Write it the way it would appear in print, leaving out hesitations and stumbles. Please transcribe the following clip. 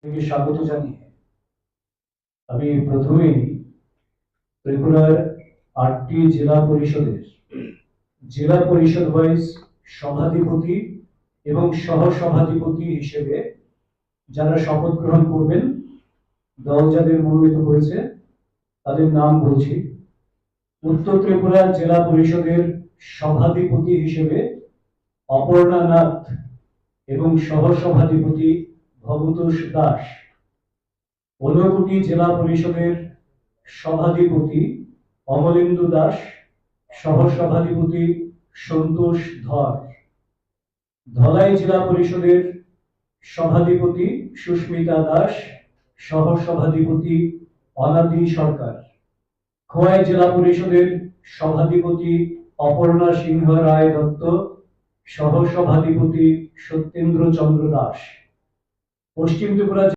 স্বাগত জানিয়ে আমি প্রথমেই ত্রিপুরার 8টি জেলা পরিষদের জেলা পরিষদ ওয়াইজ সভাধিপতি এবং সহ সভাধিপতি হিসেবে যারা শপথ গ্রহণ করবেন, দল যাদের মনোনীত করেছে তাদের নাম বলছি। উত্তর ত্রিপুরা জেলা পরিষদের সভাধিপতি হিসেবে অপর্ণা নাথ এবং সহ সভাধিপতি ভবতোষ দাস। ঊনকোটি জেলা পরিষদের সভাধিপতি অমলেন্দু দাস, সহ সভাধিপতি সন্তোষ ধর। ধলাই জেলা পরিষদের সভাধিপতি সুস্মিতা দাস, সহ সভাধিপতি অনাদি সরকার। খোয়াই জেলা পরিষদের সভাধিপতি অপর্ণা সিংহ রায় দত্ত, সহ সভাধিপতি সত্যেন্দ্র চন্দ্র দাস। পশ্চিম ত্রিপুরা